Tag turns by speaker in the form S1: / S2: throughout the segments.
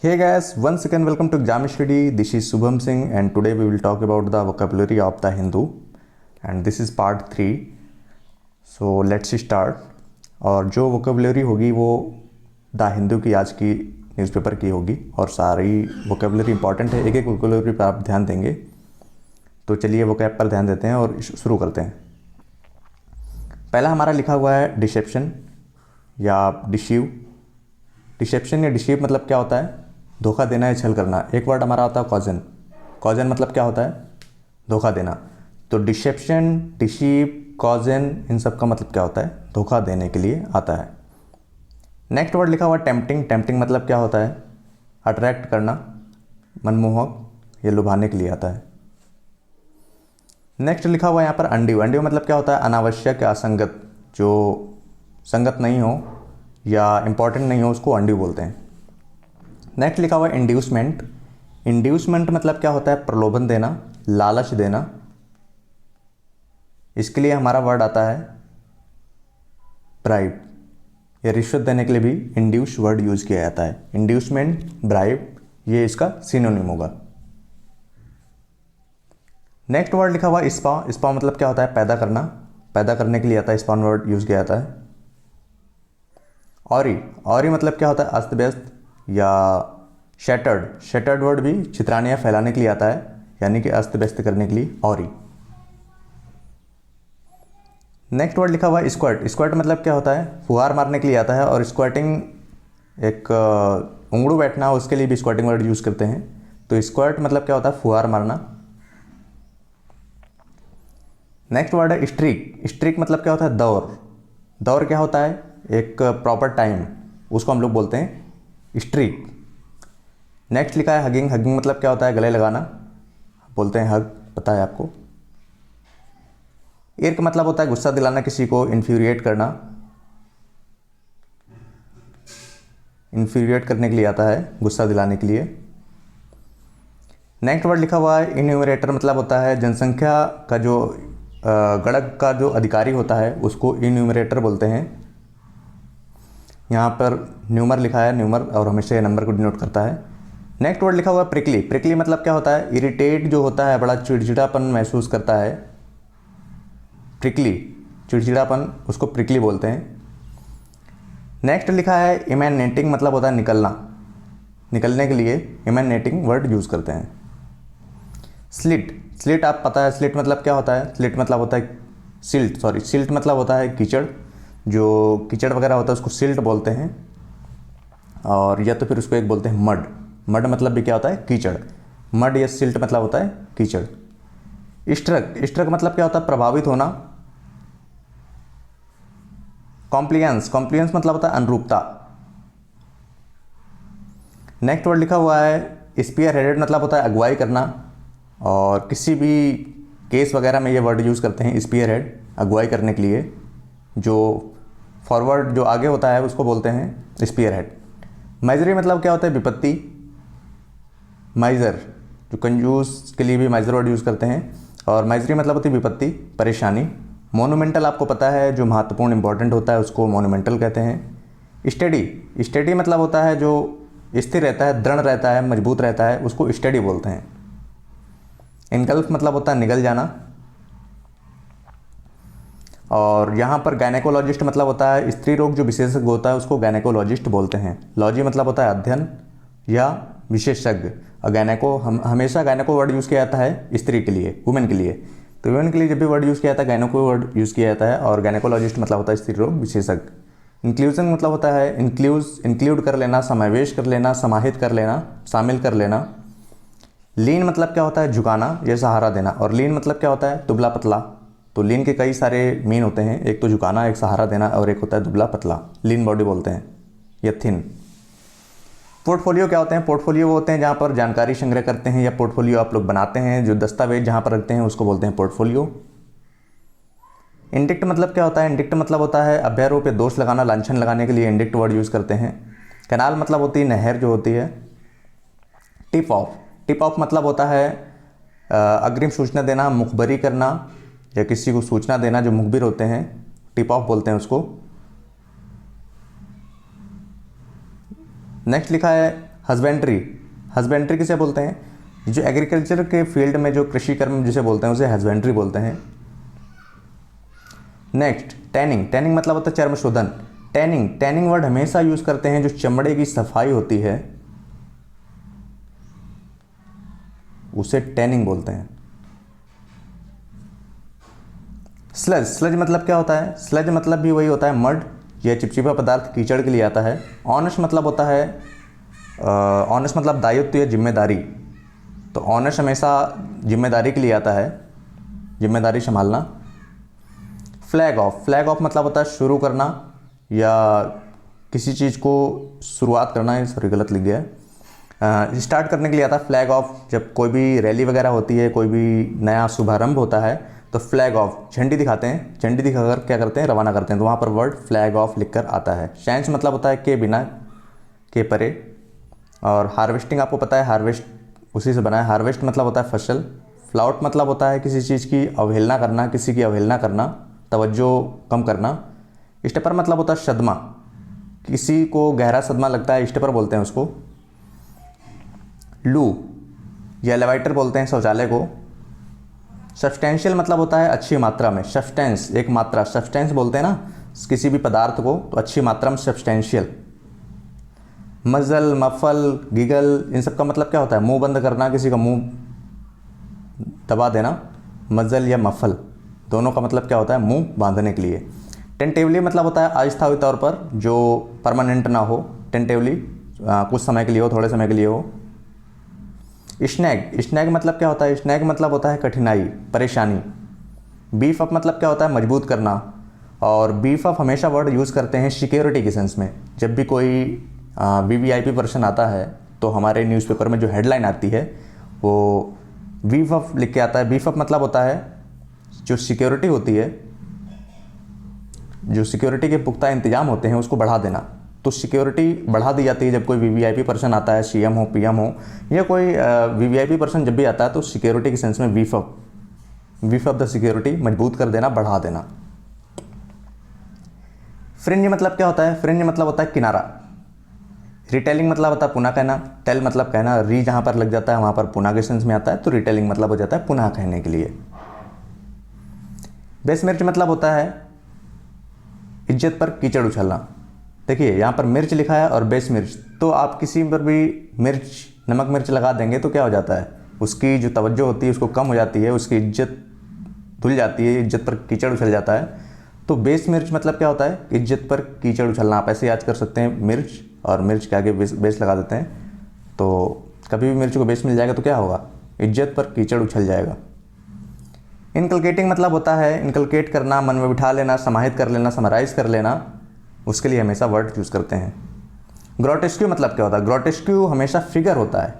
S1: Hey guys, once again welcome to Exam Study. This is Subham Singh and today we will talk about the vocabulary of the Hindu and this is part 3. So let's start. और जो vocabulary होगी वो the Hindu की आज की newspaper की होगी और सारी vocabulary इंपॉर्टेंट है। एक एक vocabulary पर आप ध्यान देंगे। तो चलिए vocab पर ध्यान देते हैं और शुरू करते हैं। पहला हमारा लिखा हुआ है डिसेप्शन या डिसीव। डिसेप्शन या डिसीव मतलब क्या होता है? धोखा देना या छल करना। एक वर्ड हमारा आता है कॉजन। कॉजन मतलब क्या होता है? धोखा देना। तो डिसेप्शन, डिसीव, कॉजन इन सब का मतलब क्या होता है? धोखा देने के लिए आता है। नेक्स्ट वर्ड लिखा हुआ टेम्पटिंग। टेम्पटिंग मतलब क्या होता है? अट्रैक्ट करना, मनमोहक या लुभाने के लिए आता है। नेक्स्ट लिखा हुआ यहाँ पर अनड्यू। अनड्यू मतलब क्या होता है? अनावश्यक या असंगत, जो संगत नहीं हो या इम्पॉर्टेंट नहीं हो उसको अनड्यू बोलते हैं। नेक्स्ट लिखा हुआ है इंड्यूसमेंट। इंड्यूसमेंट मतलब क्या होता है? प्रलोभन देना, लालच देना। इसके लिए हमारा वर्ड आता है ब्राइब या रिश्वत देने के लिए भी इंड्यूस वर्ड यूज किया जाता है। इंड्यूसमेंट, ब्राइब, ये इसका सिनोनिम होगा। नेक्स्ट वर्ड लिखा हुआ स्पा। स्पा मतलब क्या होता है? पैदा करना, पैदा करने के लिए आता है, स्पान वर्ड यूज किया जाता है। ऑरी। ऑरी मतलब क्या होता है? अस्त व्यस्त या शैटर्ड। शैटर्ड वर्ड भी छितराने या फैलाने के लिए आता है, यानी कि अस्त व्यस्त करने के लिए ऑरी। नेक्स्ट वर्ड लिखा हुआ है स्क्वर्ट। स्क्वर्ट मतलब क्या होता है? फुहार मारने के लिए आता है और स्क्वर्टिंग एक उंगड़ू बैठना, उसके लिए भी स्क्वर्टिंग वर्ड यूज करते हैं। तो स्क्वर्ट मतलब क्या होता है? फुहार मारना। नेक्स्ट वर्ड है स्ट्रीक। स्ट्रीक मतलब क्या होता है? दौर। दौर क्या होता है? एक प्रॉपर टाइम, उसको हम लोग बोलते हैं स्ट्रीक। नेक्स्ट लिखा है हगिंग। हगिंग मतलब क्या होता है? गले लगाना, बोलते हैं हग, पता है आपको। इर्क मतलब होता है गुस्सा दिलाना किसी को, इन्फ्यूरिएट करना, इन्फ्यूरिएट करने के लिए आता है, गुस्सा दिलाने के लिए। नेक्स्ट वर्ड लिखा हुआ है इन्यूमरेटर। मतलब होता है जनसंख्या का जो गणक का जो अधिकारी होता है उसको इन्यूमरेटर बोलते हैं। यहाँ पर न्यूमर लिखा है, न्यूमर, और हमेशा ये नंबर को डिनोट करता है। नेक्स्ट वर्ड लिखा हुआ है प्रिकली। प्रिकली मतलब क्या होता है? इरिटेट जो होता है, बड़ा चिड़चिड़ापन महसूस करता है, प्रिकली, चिड़चिड़ापन, उसको प्रिकली बोलते हैं। नेक्स्ट लिखा है इमैनेटिंग। मतलब होता है निकलना, निकलने के लिए इमैनेटिंग वर्ड यूज़ करते हैं। स्लिट। स्लिट आप पता है, स्लिट मतलब क्या होता है? स्लिट मतलब होता है सिल्ट, सॉरी, सिल्ट मतलब होता है कीचड़, जो कीचड़ वगैरह होता है उसको सिल्ट बोलते हैं। और या तो फिर उसको एक बोलते हैं मड। मड मतलब भी क्या होता है? कीचड़। मड या सिल्ट मतलब होता है कीचड़। स्ट्रक। स्ट्रक मतलब क्या होता है? प्रभावित होना। कॉम्प्लियंस। कॉम्प्लियंस मतलब होता है अनुरूपता। नेक्स्ट वर्ड लिखा हुआ है स्पीयर हेडेड। मतलब होता है अगुवाई करना, और किसी भी केस वगैरह में ये वर्ड यूज़ करते हैं स्पीयर हेड, अगुवाई करने के लिए। जो फॉरवर्ड, जो आगे होता है उसको बोलते हैं स्पीयर हेड। माइजरी मतलब क्या होता है? विपत्ति। माइजर, जो कंजूस के लिए भी माइजर वर्ड यूज़ करते हैं, और माइजरी मतलब होती है विपत्ति, परेशानी। मोनूमेंटल आपको पता है, जो महत्वपूर्ण इंपॉर्टेंट होता है उसको मोनूमेंटल कहते हैं। स्टडी। स्टडी मतलब होता है जो स्थिर रहता है, दृढ़ रहता है, मजबूत रहता है, उसको स्टडी बोलते हैं। इनगल्फ मतलब होता है निगल जाना। और यहाँ पर गायनेकोलॉजिस्ट मतलब होता है स्त्री रोग जो विशेषज्ञ होता है उसको गायनेकोलॉजिस्ट बोलते हैं। लॉजी मतलब होता है अध्ययन या विशेषज्ञ। और गायनेको, हम हमेशा गायनेको वर्ड यूज़ किया जाता है स्त्री के लिए, वुमेन के लिए। तो वुमेन के लिए जब भी वर्ड यूज़ किया जाता है गायनेको वर्ड यूज़ किया जाता है, और गायनेकोलॉजिस्ट मतलब होता है स्त्री रोग विशेषज्ञ। इंक्लूजन मतलब होता है इंक्लूड कर लेना, समावेश कर लेना, समाहित कर लेना, शामिल कर लेना। लीन मतलब क्या होता है? झुकाना या सहारा देना। और लीन मतलब क्या होता है? दुबला पतला। तो लीन के कई सारे मीन होते हैं, एक तो झुकाना, एक सहारा देना, और एक होता है दुबला पतला, लीन बॉडी बोलते हैं या थिन। पोर्टफोलियो क्या होते हैं? पोर्टफोलियो वो होते हैं जहाँ पर जानकारी संग्रह करते हैं या पोर्टफोलियो आप लोग बनाते हैं, जो दस्तावेज जहाँ पर रखते हैं उसको बोलते हैं पोर्टफोलियो। इंडिक्ट मतलब क्या होता है? इंडिक्ट मतलब होता है अभ्यारोप या दोष लगाना, लांछन लगाने के लिए इंडिक्ट वर्ड यूज़ करते हैं। कैनाल मतलब होती है नहर जो होती है। Tip of. टिप ऑफ मतलब होता है अग्रिम सूचना देना, मुखबरी करना, या किसी को सूचना देना, जो मुखबिर होते हैं टिप ऑफ बोलते हैं उसको। नेक्स्ट लिखा है हस्बेंड्री, हस्बेंड्री किसे बोलते हैं? जो एग्रीकल्चर के फील्ड में जो कृषि कर्म जिसे बोलते हैं उसे हस्बेंड्री बोलते हैं। नेक्स्ट टैनिंग, टैनिंग मतलब होता है चर्म शोधन। टैनिंग, टैनिंग वर्ड हमेशा यूज करते हैं जो चमड़े की सफाई होती है उसे टैनिंग बोलते हैं। स्लज, स्लज मतलब क्या होता है? स्लज मतलब भी वही होता है मड या चिपचिपा पदार्थ, कीचड़ के लिए आता है। ऑनस मतलब होता है ऑनस मतलब दायित्व या जिम्मेदारी, तो ऑनस हमेशा जिम्मेदारी के लिए आता है, जिम्मेदारी संभालना। फ्लैग ऑफ, फ्लैग ऑफ मतलब होता है शुरू करना या किसी चीज़ को शुरुआत करना, ये सॉरी गलत लिख गया है, स्टार्ट करने के लिए आता है फ्लैग ऑफ। जब कोई भी रैली वगैरह होती है, कोई भी नया शुभारंभ होता है तो फ्लैग ऑफ, झंडी दिखाते हैं, झंडी दिखाकर क्या करते हैं, रवाना करते हैं, तो वहाँ पर वर्ड फ्लैग ऑफ लिखकर आता है। साइंस मतलब होता है के बिना, के परे। और हार्वेस्टिंग आपको पता है, हार्वेस्ट उसी से बना है, हार्वेस्ट मतलब होता है फसल। फ्लाउट मतलब होता है किसी चीज़ की अवहेलना करना, किसी की अवहेलना करना, तवज्जो कम करना। स्टेपर मतलब होता है सदमा, किसी को गहरा सदमा लगता है स्टेपर बोलते हैं उसको। लू या एलिवेटर बोलते हैं शौचालय को। सब्सटेंशियल मतलब होता है अच्छी मात्रा में, सब्सटेंस एक मात्रा, सब्सटेंस बोलते हैं ना किसी भी पदार्थ को, तो अच्छी मात्रा में सब्सटेंशियल। मजल, मफल, गिगल, इन सब का मतलब क्या होता है? मुंह बंद करना, किसी का मुंह दबा देना। मजल या मफल दोनों का मतलब क्या होता है? मुंह बांधने के लिए। टेंटेवली मतलब होता है अस्थायी तौर पर, जो परमानेंट ना हो, टेंटेवली कुछ समय के लिए हो, थोड़े समय के लिए हो। स्नैग, स्नैग मतलब क्या होता है? स्नैग मतलब होता है कठिनाई, परेशानी। बीफ अप मतलब क्या होता है? मजबूत करना। और बीफ अप हमेशा वर्ड यूज़ करते हैं सिक्योरिटी के सेंस में। जब भी कोई वीवीआईपी पर्सन आता है तो हमारे न्यूज़पेपर में जो हेडलाइन आती है वो बीफ अप लिख के आता है। बीफ अप मतलब होता है जो सिक्योरिटी होती है, जो सिक्योरिटी के पुख्ता इंतजाम होते हैं उसको बढ़ा देना। तो सिक्योरिटी बढ़ा दी जाती है जब कोई वीवीआईपी पर्सन आता है, सीएम हो, पीएम हो, या कोई वीवीआईपी पर्सन जब भी आता है तो सिक्योरिटी के सेंस में बीफ अप द सिक्योरिटी, मजबूत कर देना, बढ़ा देना। फ्रिंज मतलब क्या होता है? फ्रिंज मतलब होता है किनारा। रिटेलिंग मतलब होता है पुनः कहना। टेल मतलब कहना, री जहाँ पर लग जाता है वहाँ पर पुनः के सेंस में आता है, तो रिटेलिंग मतलब हो जाता है पुनः कहने के लिए। बेस मिर्च मतलब होता है इज्जत पर कीचड़ उछलना। देखिए यहाँ पर मिर्च लिखा है और बेस मिर्च, तो आप किसी पर भी मिर्च, नमक मिर्च लगा देंगे तो क्या हो जाता है? उसकी जो तवज्जो होती है उसको कम हो जाती है, उसकी इज्जत धुल जाती है, इज्जत पर कीचड़ उछल जाता है। तो बेस मिर्च मतलब क्या होता है? इज्जत पर कीचड़ उछलना। आप ऐसे याद कर सकते हैं, मिर्च और मिर्च के आगे बेस लगा देते हैं, तो कभी भी मिर्च को बेस मिल जाएगा तो क्या होगा? इज्जत पर कीचड़ उछल जाएगा। इनकलकेटिंग मतलब होता है इनकलकेट करना, मन में बिठा लेना, समाहित कर लेना, समराइज कर लेना, उसके लिए हमेशा वर्ड यूज़ करते हैं। ग्रोटेस्क्यू मतलब क्या होता है? ग्रोटेस्क्यू हमेशा फिगर होता है,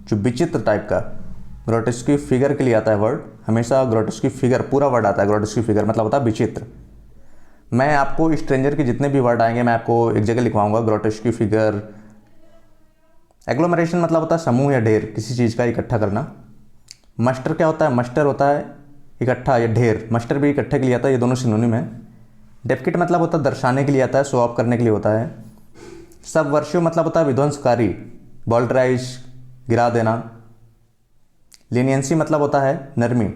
S1: जो विचित्र टाइप का। ग्रोटेस्क्यू फिगर के लिए आता है वर्ड, हमेशा ग्रोटेस्क्यू फिगर पूरा वर्ड आता है। ग्रोटेस्क्यू फिगर मतलब होता है विचित्र। मैं आपको स्ट्रेंजर के जितने भी वर्ड आएंगे मैं आपको एक जगह लिखवाऊंगा, ग्रोटेस्क्यू फिगर। एग्लोमरेशन मतलब होता है समूह या ढेर, किसी चीज़ का इकट्ठा करना। मस्टर क्या होता है? मस्टर होता है इकट्ठा या ढेर, मस्टर भी इकट्ठे के लिए आता है, ये दोनों सिनोनिम है। डेफिकेट मतलब होता है दर्शाने के लिए आता है, शो ऑफ करने के लिए होता है। सबवर्सिव मतलब होता है विध्वंसकारी, वॉल्टराइज, गिरा देना। लीनियंसी मतलब होता है नरमी,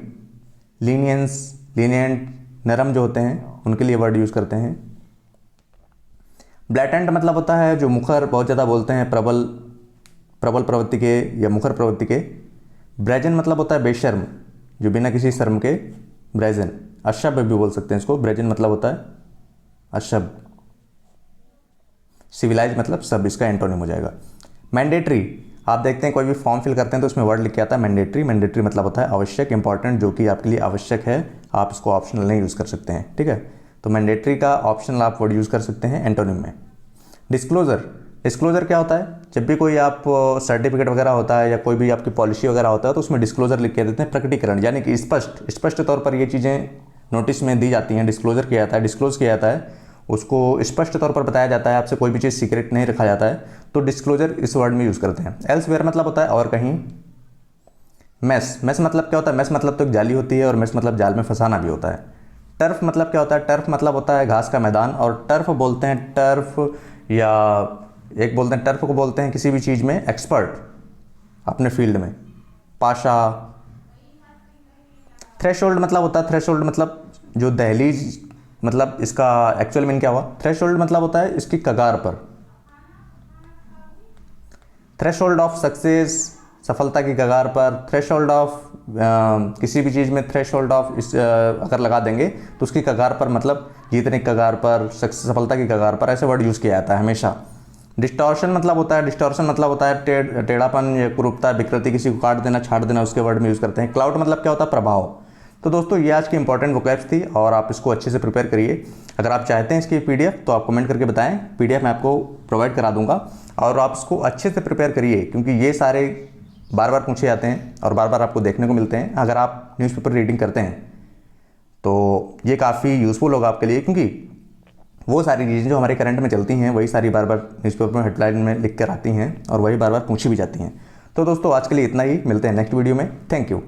S1: लीनियंस, लीनियंट, नरम जो होते हैं उनके लिए वर्ड यूज़ करते हैं। ब्लैटेंट मतलब होता है जो मुखर, बहुत ज़्यादा बोलते हैं, प्रबल प्रवृत्ति के या मुखर प्रवृत्ति के। ब्रेजन मतलब होता है बेशर्म, जो बिना किसी शर्म के, ब्रेजन। अशभ भी बोल सकते हैं इसको, ब्रेजन मतलब होता है अशभ। सिविलाइज मतलब सब, इसका एंटोनिम हो जाएगा। मैंडेटरी, आप देखते हैं कोई भी फॉर्म फिल करते हैं तो उसमें वर्ड लिख के आता है मैंडेटरी। मैंडेटरी मतलब होता है आवश्यक, इंपॉर्टेंट, जो कि आपके लिए आवश्यक है, आप इसको ऑप्शनल नहीं यूज़ कर सकते हैं, ठीक है। तो मैंडेटरी का ऑप्शनल आप वर्ड यूज़ कर सकते हैं एंटोनिम में। डिस्क्लोजर, डिस्क्लोजर क्या होता है? जब भी कोई आप सर्टिफिकेट वगैरह होता है या कोई भी आपकी पॉलिसी वगैरह होता है तो उसमें डिस्क्लोजर लिख के देते हैं, प्रकटीकरण, यानी कि स्पष्ट तौर पर ये चीज़ें नोटिस में दी जाती हैं, डिस्क्लोजर किया जाता है, डिस्क्लोज किया जाता है, उसको स्पष्ट तौर पर बताया जाता है, आपसे कोई भी चीज़ सीक्रेट नहीं रखा जाता है, तो डिस्क्लोजर इस वर्ड में यूज़ करते हैं। एल्सवेयर मतलब होता है और कहीं। मेस, मेस मतलब क्या होता है? मेस मतलब तो एक जाली होती है और मेस मतलब जाल में फंसाना भी होता है। टर्फ मतलब क्या होता है? टर्फ मतलब होता है घास का मैदान, और टर्फ बोलते हैं टर्फ या एक बोलते हैं टर्फ को बोलते हैं किसी भी चीज़ में एक्सपर्ट अपने फील्ड में। पाशा। थ्रेशोल्ड मतलब होता है, थ्रेशोल्ड मतलब जो दहलीज, मतलब इसका एक्चुअल मीन क्या हुआ, थ्रेशोल्ड मतलब होता है इसकी कगार पर। थ्रेशोल्ड ऑफ सक्सेस, सफलता की कगार पर। थ्रेशोल्ड ऑफ किसी भी चीज़ में थ्रेशोल्ड ऑफ इस अगर लगा देंगे तो उसकी कगार पर मतलब जीतने की कगार पर, सफलता की कगार पर, ऐसे वर्ड यूज़ किया जाता है हमेशा। डिस्टॉर्शन मतलब होता है, डिस्टॉर्शन मतलब होता है टेढ़ापन या कुरूपता, विकृति, किसी को काट देना, छाट देना, उसके वर्ड में यूज़ करते हैं। क्लाउड मतलब क्या होता है, प्रभाव। तो दोस्तों ये आज की इंपॉर्टेंट वोकैब्स थी और आप इसको अच्छे से प्रिपेयर करिए। अगर आप चाहते हैं इसकी पीडीएफ तो आप कमेंट करके बताएं, पीडीएफ मैं आपको प्रोवाइड करा दूंगा। और आप इसको अच्छे से प्रिपेयर करिए क्योंकि ये सारे बार बार पूछे जाते हैं और बार बार आपको देखने को मिलते हैं। अगर आप न्यूज़पेपर रीडिंग करते हैं तो ये काफ़ी यूज़फुल होगा आपके लिए, क्योंकि वो सारी चीज़ें जो हमारे करंट में चलती हैं वही सारी बार बार न्यूज़पेपर में हेडलाइन में लिख कर आती हैं और वही बार बार पूछी भी जाती हैं। तो दोस्तों आज के लिए इतना ही, मिलते हैं नेक्स्ट वीडियो में। Thank you.